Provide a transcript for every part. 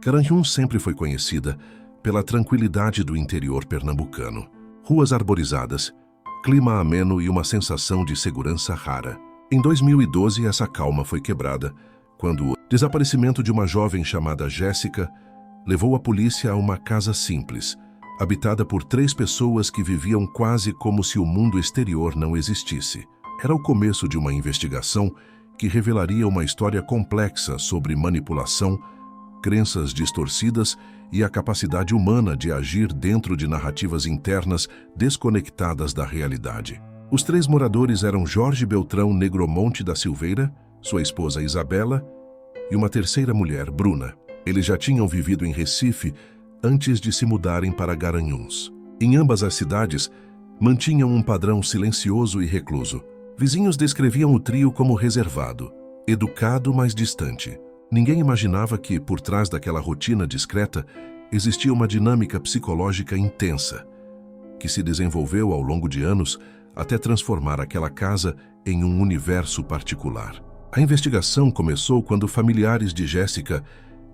Garanhuns sempre foi conhecida pela tranquilidade do interior pernambucano. Ruas arborizadas, clima ameno e uma sensação de segurança rara. Em 2012, essa calma foi quebrada quando o desaparecimento de uma jovem chamada Jéssica levou a polícia a uma casa simples, habitada por 3 pessoas que viviam quase como se o mundo exterior não existisse. Era o começo de uma investigação que revelaria uma história complexa sobre manipulação, crenças distorcidas e a capacidade humana de agir dentro de narrativas internas desconectadas da realidade. Os 3 moradores eram Jorge Beltrão Negromonte da Silveira, sua esposa Isabela e uma terceira mulher, Bruna. Eles já tinham vivido em Recife antes de se mudarem para Garanhuns. Em ambas as cidades, mantinham um padrão silencioso e recluso. Vizinhos descreviam o trio como reservado, educado, mas distante. Ninguém imaginava que, por trás daquela rotina discreta, existia uma dinâmica psicológica intensa, que se desenvolveu ao longo de anos até transformar aquela casa em um universo particular. A investigação começou quando familiares de Jéssica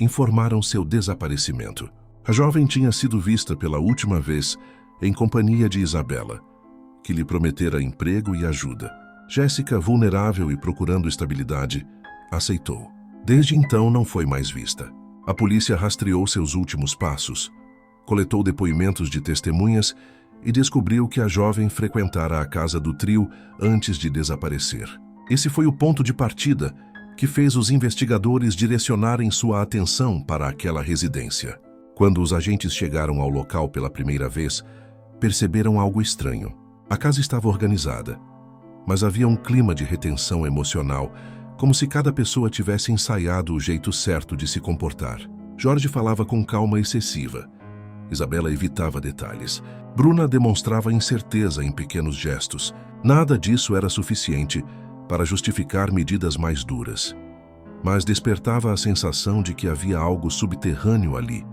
informaram seu desaparecimento. A jovem tinha sido vista pela última vez em companhia de Isabela, que lhe prometera emprego e ajuda. Jéssica, vulnerável e procurando estabilidade, aceitou. Desde então não foi mais vista. A polícia rastreou seus últimos passos, coletou depoimentos de testemunhas e descobriu que a jovem frequentara a casa do trio antes de desaparecer. Esse foi o ponto de partida que fez os investigadores direcionarem sua atenção para aquela residência. Quando os agentes chegaram ao local pela primeira vez, perceberam algo estranho. A casa estava organizada, mas havia um clima de retenção emocional, como se cada pessoa tivesse ensaiado o jeito certo de se comportar. Jorge falava com calma excessiva. Isabela evitava detalhes. Bruna demonstrava incerteza em pequenos gestos. Nada disso era suficiente para justificar medidas mais duras. Mas despertava a sensação de que havia algo subterrâneo ali,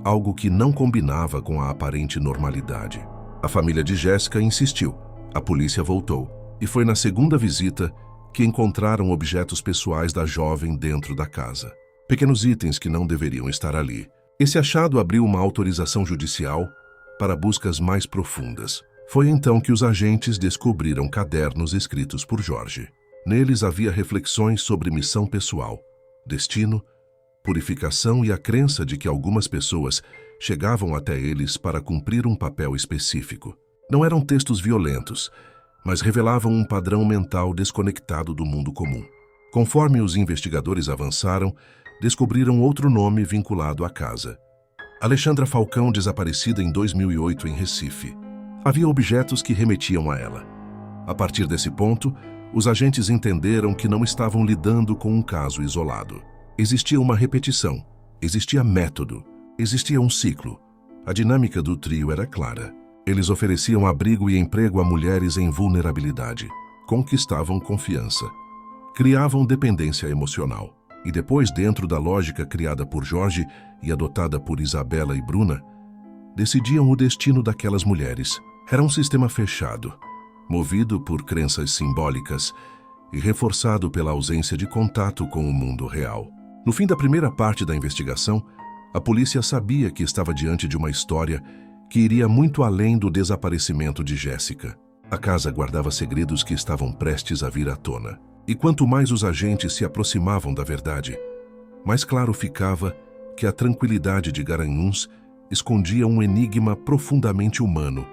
algo que não combinava com a aparente normalidade. A família de Jéssica insistiu. A polícia voltou. E foi na segunda visita que encontraram objetos pessoais da jovem dentro da casa. Pequenos itens que não deveriam estar ali. Esse achado abriu uma autorização judicial para buscas mais profundas. Foi então que os agentes descobriram cadernos escritos por Jorge. Neles havia reflexões sobre missão pessoal, destino, purificação e a crença de que algumas pessoas chegavam até eles para cumprir um papel específico. Não eram textos violentos, mas revelavam um padrão mental desconectado do mundo comum. Conforme os investigadores avançaram, descobriram outro nome vinculado à casa. Alexandra Falcão, desaparecida em 2008 em Recife. Havia objetos que remetiam a ela. A partir desse ponto, os agentes entenderam que não estavam lidando com um caso isolado. Existia uma repetição, existia método, existia um ciclo. A dinâmica do trio era clara. Eles ofereciam abrigo e emprego a mulheres em vulnerabilidade, conquistavam confiança, criavam dependência emocional. E depois, dentro da lógica criada por Jorge e adotada por Isabela e Bruna, decidiam o destino daquelas mulheres. Era um sistema fechado, movido por crenças simbólicas e reforçado pela ausência de contato com o mundo real. No fim da primeira parte da investigação, a polícia sabia que estava diante de uma história que iria muito além do desaparecimento de Jéssica. A casa guardava segredos que estavam prestes a vir à tona. E quanto mais os agentes se aproximavam da verdade, mais claro ficava que a tranquilidade de Garanhuns escondia um enigma profundamente humano,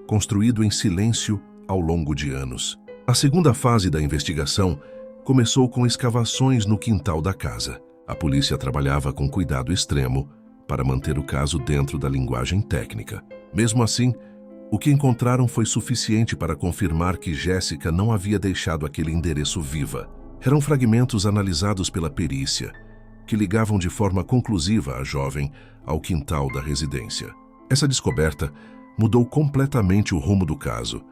construído em silêncio ao longo de anos. A segunda fase da investigação começou com escavações no quintal da casa. A polícia trabalhava com cuidado extremo para manter o caso dentro da linguagem técnica. Mesmo assim, o que encontraram foi suficiente para confirmar que Jéssica não havia deixado aquele endereço viva. Eram fragmentos analisados pela perícia, que ligavam de forma conclusiva a jovem ao quintal da residência. Essa descoberta mudou completamente o rumo do caso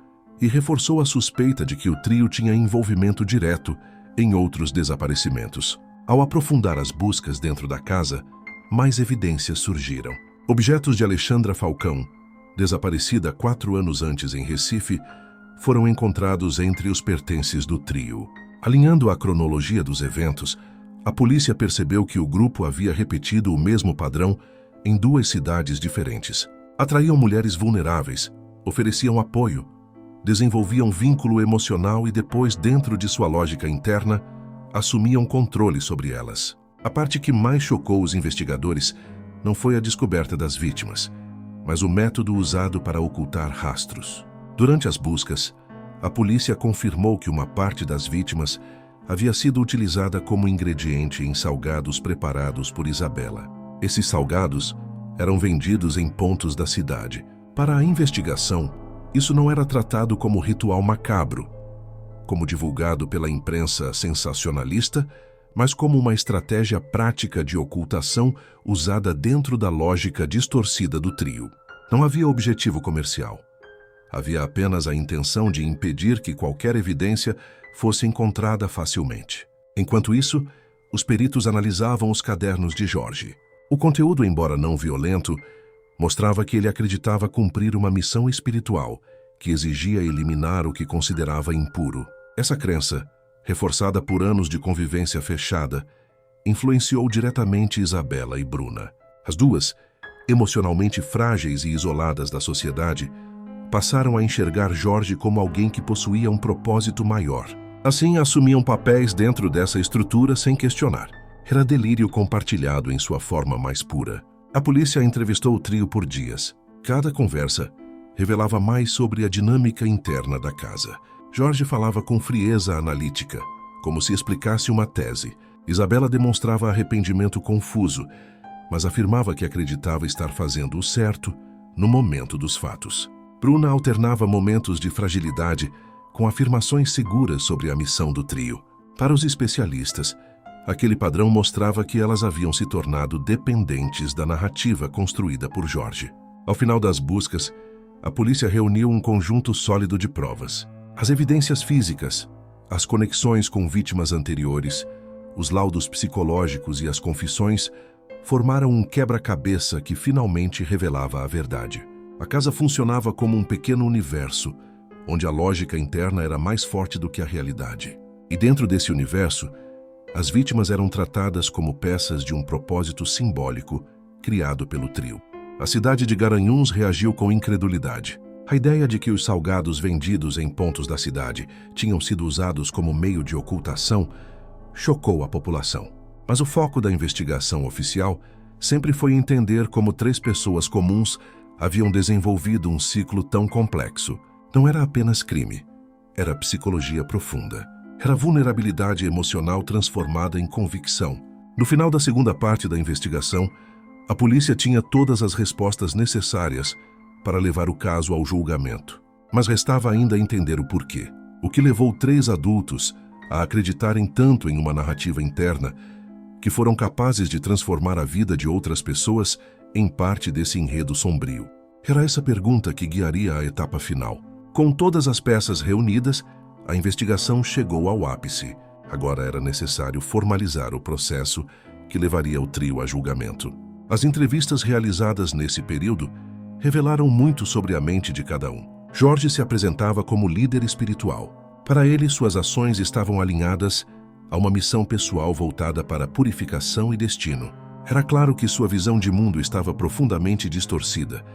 e reforçou a suspeita de que o trio tinha envolvimento direto em outros desaparecimentos. Ao aprofundar as buscas dentro da casa, mais evidências surgiram. Objetos de Alexandra Falcão, desaparecida 4 anos antes em Recife, foram encontrados entre os pertences do trio. Alinhando a cronologia dos eventos, A polícia percebeu que o grupo havia repetido o mesmo padrão em 2 cidades diferentes. Atraíam mulheres vulneráveis, ofereciam apoio, desenvolviam vínculo emocional e depois, dentro de sua lógica interna, assumiam controle sobre elas. A parte que mais chocou os investigadores não foi a descoberta das vítimas, mas o método usado para ocultar rastros. Durante as buscas, a polícia confirmou que uma parte das vítimas havia sido utilizada como ingrediente em salgados preparados por Isabela. Esses salgados eram vendidos em pontos da cidade. Para a investigação, isso não era tratado como ritual macabro, como divulgado pela imprensa sensacionalista, mas como uma estratégia prática de ocultação usada dentro da lógica distorcida do trio. Não havia objetivo comercial. Havia apenas a intenção de impedir que qualquer evidência fosse encontrada facilmente. Enquanto isso, os peritos analisavam os cadernos de Jorge. O conteúdo, embora não violento, mostrava que ele acreditava cumprir uma missão espiritual que exigia eliminar o que considerava impuro. Essa crença, reforçada por anos de convivência fechada, influenciou diretamente Isabela e Bruna. As duas, emocionalmente frágeis e isoladas da sociedade, passaram a enxergar Jorge como alguém que possuía um propósito maior. Assim, assumiam papéis dentro dessa estrutura sem questionar. Era delírio compartilhado em sua forma mais pura. A polícia entrevistou o trio por dias. Cada conversa revelava mais sobre a dinâmica interna da casa. Jorge falava com frieza analítica, como se explicasse uma tese. Isabela demonstrava arrependimento confuso, mas afirmava que acreditava estar fazendo o certo no momento dos fatos. Bruna alternava momentos de fragilidade com afirmações seguras sobre a missão do trio. Para os especialistas, aquele padrão mostrava que elas haviam se tornado dependentes da narrativa construída por Jorge. Ao final das buscas, a polícia reuniu um conjunto sólido de provas. As evidências físicas, as conexões com vítimas anteriores, os laudos psicológicos e as confissões formaram um quebra-cabeça que finalmente revelava a verdade. A casa funcionava como um pequeno universo, onde a lógica interna era mais forte do que a realidade. E dentro desse universo, as vítimas eram tratadas como peças de um propósito simbólico criado pelo trio. A cidade de Garanhuns reagiu com incredulidade. A ideia de que os salgados vendidos em pontos da cidade tinham sido usados como meio de ocultação chocou a população. Mas o foco da investigação oficial sempre foi entender como 3 pessoas comuns haviam desenvolvido um ciclo tão complexo. Não era apenas crime, era psicologia profunda. Era vulnerabilidade emocional transformada em convicção. No final da segunda parte da investigação, a polícia tinha todas as respostas necessárias para levar o caso ao julgamento. Mas restava ainda entender o porquê. O que levou 3 adultos a acreditarem tanto em uma narrativa interna que foram capazes de transformar a vida de outras pessoas em parte desse enredo sombrio. Era essa pergunta que guiaria a etapa final. Com todas as peças reunidas, a investigação chegou ao ápice. Agora era necessário formalizar o processo que levaria o trio a julgamento. As entrevistas realizadas nesse período revelaram muito sobre a mente de cada um. Jorge se apresentava como líder espiritual. Para ele, suas ações estavam alinhadas a uma missão pessoal voltada para purificação e destino. Era claro que sua visão de mundo estava profundamente distorcida,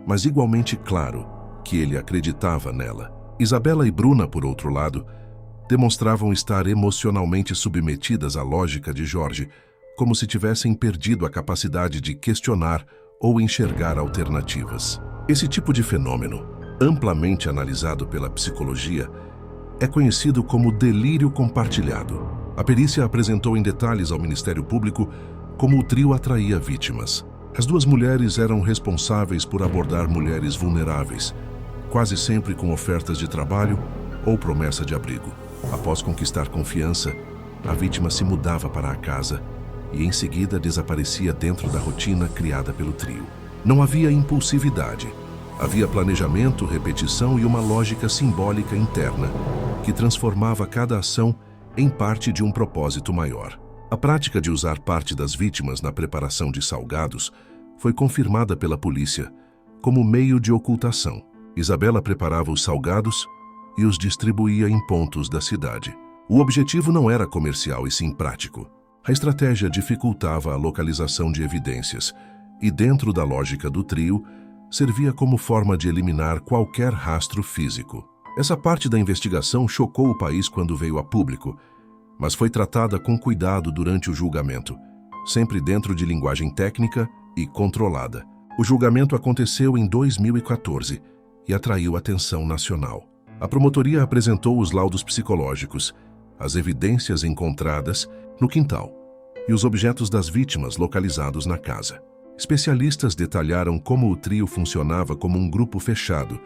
mas igualmente claro que ele acreditava nela. Isabela e Bruna, por outro lado, demonstravam estar emocionalmente submetidas à lógica de Jorge, como se tivessem perdido a capacidade de questionar ou enxergar alternativas. Esse tipo de fenômeno, amplamente analisado pela psicologia, é conhecido como delírio compartilhado. A perícia apresentou em detalhes ao Ministério Público como o trio atraía vítimas. As 2 mulheres eram responsáveis por abordar mulheres vulneráveis, quase sempre com ofertas de trabalho ou promessa de abrigo. Após conquistar confiança, a vítima se mudava para a casa e em seguida desaparecia dentro da rotina criada pelo trio. Não havia impulsividade. Havia planejamento, repetição e uma lógica simbólica interna que transformava cada ação em parte de um propósito maior. A prática de usar parte das vítimas na preparação de salgados foi confirmada pela polícia como meio de ocultação. Isabela preparava os salgados e os distribuía em pontos da cidade. O objetivo não era comercial e sim prático. A estratégia dificultava a localização de evidências e, dentro da lógica do trio, servia como forma de eliminar qualquer rastro físico. Essa parte da investigação chocou o país quando veio a público, mas foi tratada com cuidado durante o julgamento, sempre dentro de linguagem técnica e controlada. O julgamento aconteceu em 2014 e atraiu atenção nacional. A promotoria apresentou os laudos psicológicos, as evidências encontradas no quintal e os objetos das vítimas localizados na casa. Especialistas detalharam como o trio funcionava como um grupo fechado,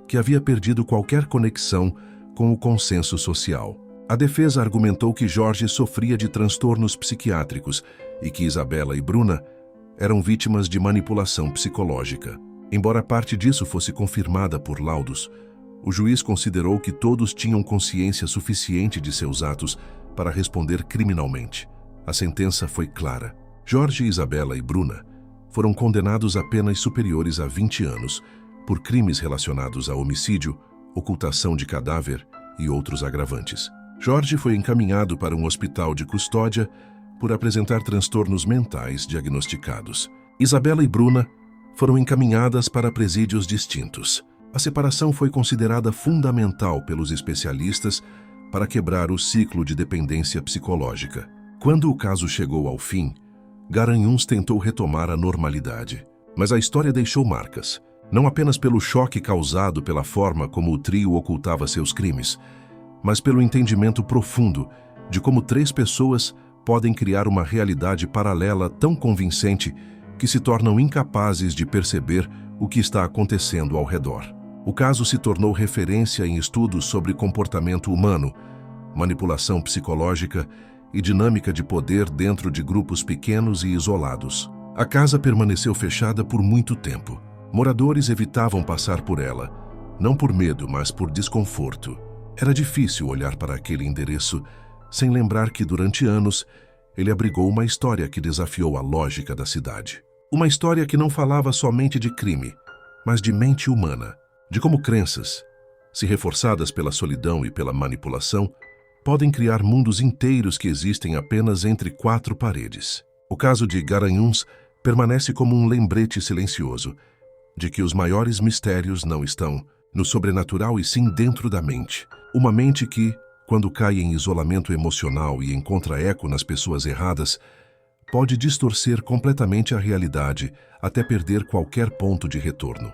que havia perdido qualquer conexão com o consenso social. A defesa argumentou que Jorge sofria de transtornos psiquiátricos e que Isabela e Bruna eram vítimas de manipulação psicológica. Embora parte disso fosse confirmada por laudos, o juiz considerou que todos tinham consciência suficiente de seus atos para responder criminalmente. A sentença foi clara. Jorge, Isabela e Bruna foram condenados a penas superiores a 20 anos por crimes relacionados a homicídio, ocultação de cadáver e outros agravantes. Jorge foi encaminhado para um hospital de custódia por apresentar transtornos mentais diagnosticados. Isabela e Bruna foram encaminhadas para presídios distintos. A separação foi considerada fundamental pelos especialistas para quebrar o ciclo de dependência psicológica. Quando o caso chegou ao fim, Garanhuns tentou retomar a normalidade. Mas a história deixou marcas, não apenas pelo choque causado pela forma como o trio ocultava seus crimes, mas pelo entendimento profundo de como 3 pessoas podem criar uma realidade paralela tão convincente que se tornam incapazes de perceber o que está acontecendo ao redor. O caso se tornou referência em estudos sobre comportamento humano, manipulação psicológica e dinâmica de poder dentro de grupos pequenos e isolados. A casa permaneceu fechada por muito tempo. Moradores evitavam passar por ela, não por medo, mas por desconforto. Era difícil olhar para aquele endereço sem lembrar que, durante anos, ele abrigou uma história que desafiou a lógica da cidade. Uma história que não falava somente de crime, mas de mente humana, de como crenças, se reforçadas pela solidão e pela manipulação, podem criar mundos inteiros que existem apenas entre 4 paredes. O caso de Garanhuns permanece como um lembrete silencioso de que os maiores mistérios não estão no sobrenatural e sim dentro da mente. Uma mente que, quando cai em isolamento emocional e encontra eco nas pessoas erradas, pode distorcer completamente a realidade até perder qualquer ponto de retorno.